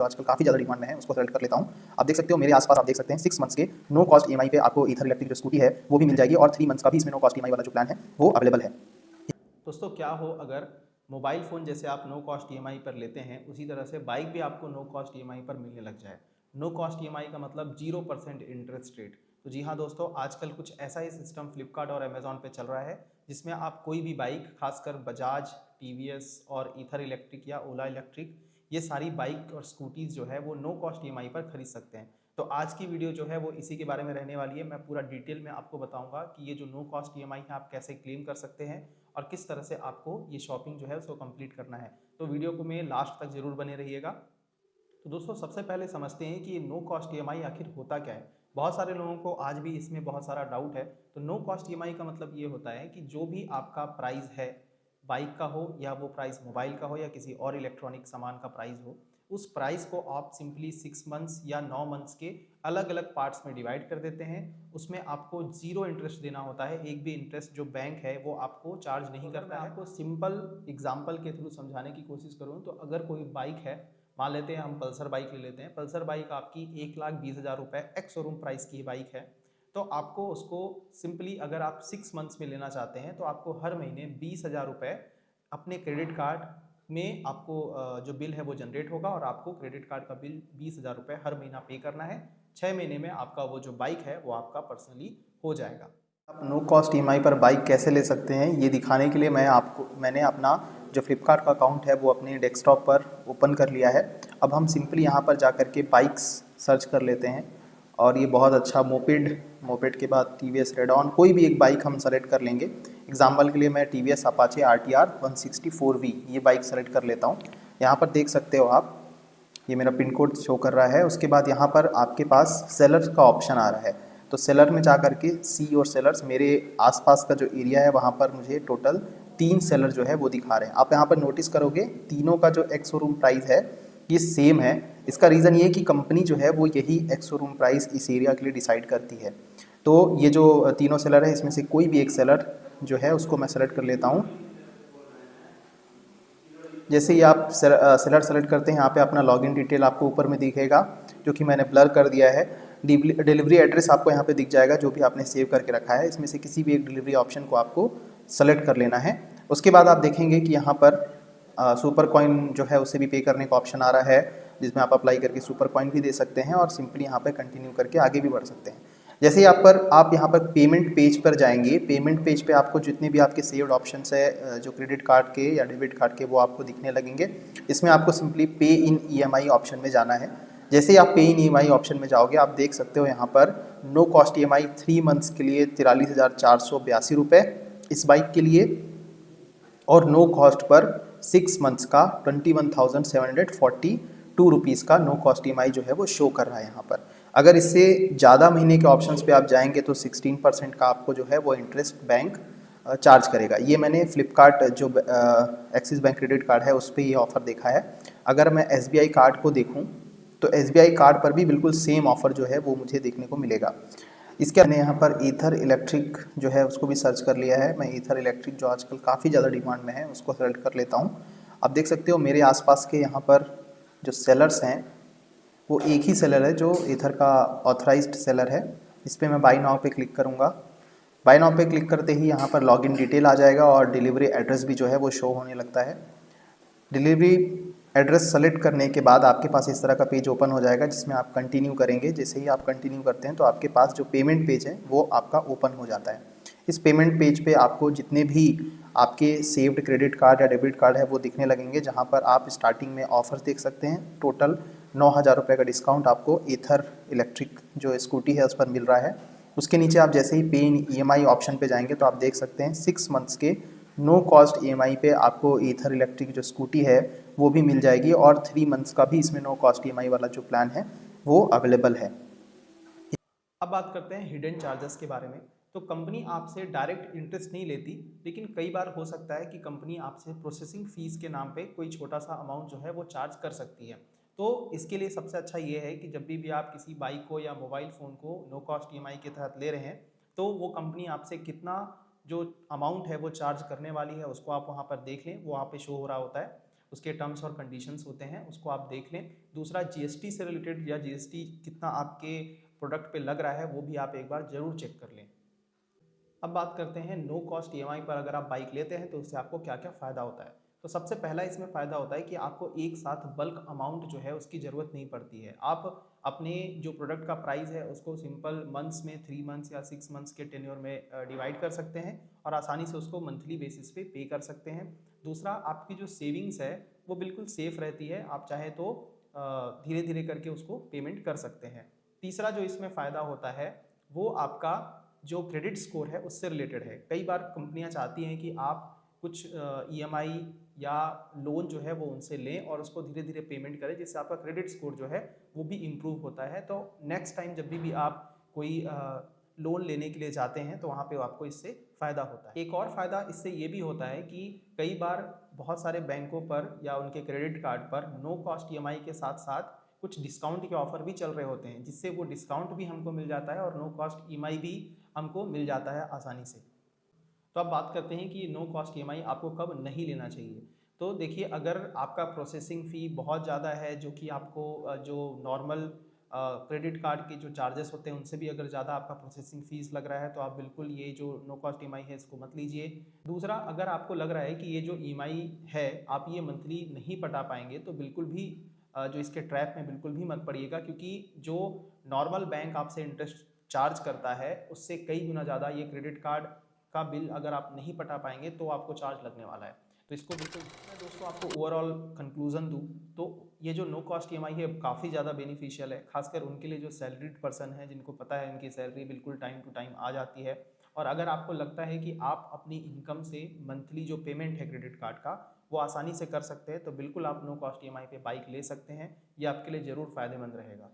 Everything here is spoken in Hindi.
तो आजकल काफ़ी ज़्यादा डिमांड में है, उसको सेलेक्ट कर लेता हूँ। आप देख सकते हो मेरे आसपास, आप देख सकते हैं 6 मंथ्स के नो कॉस्ट ईएमआई पे आपको ईथर इलेक्ट्रिक जो स्कूटी है वो भी मिल जाएगी और 3 मंथ्स का भी इसमें नो कॉस्ट ईएमआई वाला जो प्लान है वो अवेलेबल है। दोस्तों क्या हो अगर मोबाइल फ़ोन जैसे आप नो कॉस्ट ईएमआई पर लेते हैं, उसी तरह से बाइक भी आपको नो कॉस्ट ईएमआई पर मिलने लग जाए। नो कॉस्ट ईएमआई का मतलब 0% इंटरेस्ट रेट। तो जी हाँ दोस्तों, आजकल कुछ ऐसा ही सिस्टम फ्लिपकार्ट और अमेजोन पे चल रहा है, जिसमें आप कोई भी बाइक, खासकर बजाज, टीवीएस और ईथर इलेक्ट्रिक या ओला इलेक्ट्रिक, ये सारी बाइक और स्कूटीज़ जो है वो नो कॉस्ट ईएमआई पर खरीद सकते हैं। तो आज की वीडियो जो है वो इसी के बारे में रहने वाली है। मैं पूरा डिटेल में आपको बताऊंगा कि ये जो नो कॉस्ट ईएमआई है आप कैसे क्लेम कर सकते हैं और किस तरह से आपको ये शॉपिंग जो है उसको कंप्लीट करना है। तो वीडियो को में लास्ट तक जरूर बने रहिएगा। तो दोस्तों सबसे पहले समझते हैं कि ये नो कॉस्ट ईएमआई आखिर होता क्या है। बहुत सारे लोगों को आज भी इसमें बहुत सारा डाउट है। तो नो कॉस्ट ईएमआई का मतलब ये होता है कि जो भी आपका प्राइस है, बाइक का हो या वो प्राइस मोबाइल का हो या किसी और इलेक्ट्रॉनिक सामान का प्राइस हो, उस प्राइस को आप सिंपली 6 मंथ्स या 9 मंथ्स के अलग अलग पार्ट्स में डिवाइड कर देते हैं। उसमें आपको जीरो इंटरेस्ट देना होता है, एक भी इंटरेस्ट जो बैंक है वो आपको चार्ज नहीं करता है। आपको सिंपल एग्जाम्पल के थ्रू समझाने की कोशिश करूँ तो अगर कोई बाइक है, मान लेते हैं हम पल्सर बाइक ले लेते हैं। पल्सर बाइक आपकी 1,20,000 रुपये एक्स शोरूम प्राइस की बाइक है। तो आपको उसको सिंपली अगर आप 6 मंथ्स में लेना चाहते हैं तो आपको हर महीने 20,000 रुपये अपने क्रेडिट कार्ड में आपको जो बिल है वो जनरेट होगा और आपको क्रेडिट कार्ड का बिल 20,000 रुपये हर महीना पे करना है। 6 महीने में आपका वो जो बाइक है वो आपका पर्सनली हो जाएगा। आप नो कॉस्ट ईएमआई पर बाइक कैसे ले सकते हैं ये दिखाने के लिए मैंने अपना जो फ्लिपकार्ट का अकाउंट है वो अपने डेस्कटॉप पर ओपन कर लिया है। अब हम सिंपली यहाँ पर जा कर के बाइक्स सर्च कर लेते हैं और ये बहुत अच्छा मोपेड के बाद टीवीएस रेडॉन कोई भी एक बाइक हम सेलेक्ट कर लेंगे। एग्जाम्पल के लिए मैं टीवीएस अपाचे RTR 164V ये बाइक सेलेक्ट कर लेता हूँ। यहाँ पर देख सकते हो आप, ये मेरा पिन कोड शो कर रहा है। उसके बाद यहाँ पर आपके पास सेलर का ऑप्शन आ रहा है, तो सेलर में जा कर के सी और सेलर्स, मेरे आसपास का जो एरिया है वहाँ पर मुझे टोटल 3 सेलर जो है वो दिखा रहे हैं। आप यहाँ पर नोटिस करोगे तीनों का जो एक्स शोरूम प्राइस है ये सेम है। इसका रीज़न ये है कि कंपनी जो है वो यही एक्स शोरूम प्राइस इस एरिया के लिए डिसाइड करती है। तो ये जो तीनों सेलर है इसमें से कोई भी एक सेलर जो है उसको मैं सेलेक्ट कर लेता हूँ। जैसे ही आप सेलर सेलेक्ट करते हैं यहाँ पे अपना लॉगिन डिटेल आपको ऊपर में दिखेगा, जो कि मैंने ब्लर कर दिया है। डिलीवरी एड्रेस आपको यहाँ पे दिख जाएगा जो भी आपने सेव करके रखा है। इसमें से किसी भी एक डिलीवरी ऑप्शन को आपको सेलेक्ट कर लेना है। उसके बाद आप देखेंगे कि यहाँ पर सुपर कॉइन जो है उसे भी पे करने का ऑप्शन आ रहा है, जिसमें आप अप्लाई करके सुपर कॉइन भी दे सकते हैं और सिंपली यहाँ पर कंटिन्यू करके आगे भी बढ़ सकते हैं। जैसे ही आप यहाँ पर पेमेंट पेज पर जाएंगे, पेमेंट पेज पे आपको जितने भी आपके सेव्ड ऑप्शंस है जो क्रेडिट कार्ड के या डेबिट कार्ड के वो आपको दिखने लगेंगे। इसमें आपको सिंपली पे इन ईएमआई ऑप्शन में जाना है। जैसे ही आप पे इन ईएमआई ऑप्शन में जाओगे आप देख सकते हो यहाँ पर नो कॉस्ट ईएमआई 3 मंथ्स के लिए 43,482 रुपये इस बाइक के लिए, और नो कॉस्ट पर 6 मंथ्स का 21,742 रुपीज़ का नो कॉस्ट ईएमआई जो है वो शो कर रहा है यहाँ पर। अगर इससे ज़्यादा महीने के ऑप्शंस पे आप जाएंगे तो 16% का आपको जो है वो इंटरेस्ट बैंक चार्ज करेगा। ये मैंने फ्लिपकार्ट जो एक्सिस बैंक क्रेडिट कार्ड है उस पर ये ऑफ़र देखा है। अगर मैं SBI कार्ड को देखूँ तो SBI कार्ड पर भी बिल्कुल सेम ऑफ़र जो है वो मुझे देखने को मिलेगा। इसके मैंने यहाँ पर ईथर इलेक्ट्रिक जो है उसको भी सर्च कर लिया है। मैं ईथर इलेक्ट्रिक जो आजकल काफ़ी ज़्यादा डिमांड में है उसको सेलेक्ट कर लेता हूँ। आप देख सकते हो मेरे आसपास के यहाँ पर जो सेलर्स हैं वो एक ही सेलर है जो ईथर का ऑथराइज्ड सेलर है। इस पर मैं बाय नाउ पे क्लिक करूँगा। बाय नाउ पे क्लिक करते ही यहाँ पर लॉगिन डिटेल आ जाएगा और डिलीवरी एड्रेस भी जो है वो शो होने लगता है। डिलीवरी एड्रेस सेलेक्ट करने के बाद आपके पास इस तरह का पेज ओपन हो जाएगा जिसमें आप कंटिन्यू करेंगे। जैसे ही आप कंटिन्यू करते हैं तो आपके पास जो पेमेंट पेज है वो आपका ओपन हो जाता है। इस पेमेंट पेज पे आपको जितने भी आपके सेव्ड क्रेडिट कार्ड या डेबिट कार्ड है वो दिखने लगेंगे, जहां पर आप स्टार्टिंग में ऑफर्स देख सकते हैं। टोटल 9,000 रुपये का डिस्काउंट आपको ईथर इलेक्ट्रिक जो स्कूटी है उस पर मिल रहा है। उसके नीचे आप जैसे ही पे इन ईएमआई ऑप्शन पे जाएंगे तो आप देख सकते हैं 6 मंथ्स के नो कॉस्ट ईएमआई पे आपको ईथर इलेक्ट्रिक जो स्कूटी है वो भी मिल जाएगी और 3 मंथ्स का भी इसमें नो कॉस्ट ईएमआई वाला जो प्लान है वो अवेलेबल है। अब बात करते हैं हिडन चार्जेस के बारे में। तो कंपनी आपसे डायरेक्ट इंटरेस्ट नहीं लेती, लेकिन कई बार हो सकता है कि कंपनी आपसे प्रोसेसिंग फ़ीस के नाम पे कोई छोटा सा अमाउंट जो है वो चार्ज कर सकती है। तो इसके लिए सबसे अच्छा ये है कि जब भी आप किसी बाइक को या मोबाइल फ़ोन को नो कॉस्ट ईएमआई के तहत ले रहे हैं तो वो कंपनी आपसे कितना जो अमाउंट है वो चार्ज करने वाली है उसको आप वहाँ पर देख लें, वो वहाँ पे शो हो रहा होता है। उसके टर्म्स और कंडीशंस होते हैं, उसको आप देख लें। दूसरा जीएसटी से रिलेटेड या जीएसटी कितना आपके प्रोडक्ट पे लग रहा है वो भी आप एक बार ज़रूर चेक कर लें। अब बात करते हैं नो कॉस्ट ईएमआई पर अगर आप बाइक लेते हैं तो उससे आपको क्या क्या फ़ायदा होता है। तो सबसे पहला इसमें फ़ायदा होता है कि आपको एक साथ बल्क अमाउंट जो है उसकी ज़रूरत नहीं पड़ती है। आप अपने जो प्रोडक्ट का प्राइस है उसको सिंपल मंथ्स में 3 मंथ्स या 6 मंथ्स के टेन्योर में डिवाइड कर सकते हैं और आसानी से उसको मंथली बेसिस पे पे कर सकते हैं। दूसरा, आपकी जो सेविंग्स है वो बिल्कुल सेफ़ रहती है, आप चाहे तो धीरे धीरे करके उसको पेमेंट कर सकते हैं। तीसरा जो इसमें फ़ायदा होता है वो आपका जो क्रेडिट स्कोर है उससे रिलेटेड है। कई बार कंपनियां चाहती हैं कि आप कुछ ईएमआई या लोन जो है वो उनसे लें और उसको धीरे धीरे पेमेंट करें, जिससे आपका क्रेडिट स्कोर जो है वो भी इम्प्रूव होता है। तो नेक्स्ट टाइम जब भी आप कोई लोन लेने के लिए जाते हैं तो वहाँ पे आपको इससे फ़ायदा होता है। एक और फ़ायदा इससे ये भी होता है कि कई बार बहुत सारे बैंकों पर या उनके क्रेडिट कार्ड पर नो कॉस्ट ईएमआई के साथ साथ कुछ डिस्काउंट के ऑफर भी चल रहे होते हैं, जिससे वो डिस्काउंट भी हमको मिल जाता है और नो कॉस्ट ईएमआई भी हमको मिल जाता है आसानी से। तो अब बात करते हैं कि नो कॉस्ट ईएमआई आपको कब नहीं लेना चाहिए। तो देखिए, अगर आपका प्रोसेसिंग फ़ी बहुत ज़्यादा है, जो कि आपको जो नॉर्मल क्रेडिट कार्ड के जो चार्जेस होते हैं उनसे भी अगर ज़्यादा आपका प्रोसेसिंग फ़ीस लग रहा है, तो आप बिल्कुल ये जो नो कॉस्ट ईएमआई है इसको मत लीजिए। दूसरा, अगर आपको लग रहा है कि ये जो ईएमआई है आप ये मंथली नहीं पटा पाएंगे, तो बिल्कुल भी जो इसके ट्रैप में बिल्कुल भी मत पड़िएगा, क्योंकि जो नॉर्मल बैंक आपसे इंटरेस्ट चार्ज करता है उससे कई गुना ज़्यादा ये क्रेडिट कार्ड का बिल अगर आप नहीं पटा पाएंगे तो आपको चार्ज लगने वाला है। तो इसको बिल्कुल, मैं दोस्तों आपको ओवरऑल कंक्लूजन दूं तो ये जो नो कॉस्ट ईएमआई है काफ़ी ज़्यादा बेनिफिशियल है, खासकर उनके लिए जो सैलरीड पर्सन है, जिनको पता है इनकी सैलरी बिल्कुल टाइम टू टाइम आ जाती है। और अगर आपको लगता है कि आप अपनी इनकम से मंथली जो पेमेंट है क्रेडिट कार्ड का वो आसानी से कर सकते हैं, तो बिल्कुल आप नो कॉस्ट ईएमआई पे बाइक ले सकते हैं। ये आपके लिए ज़रूर फ़ायदेमंद रहेगा।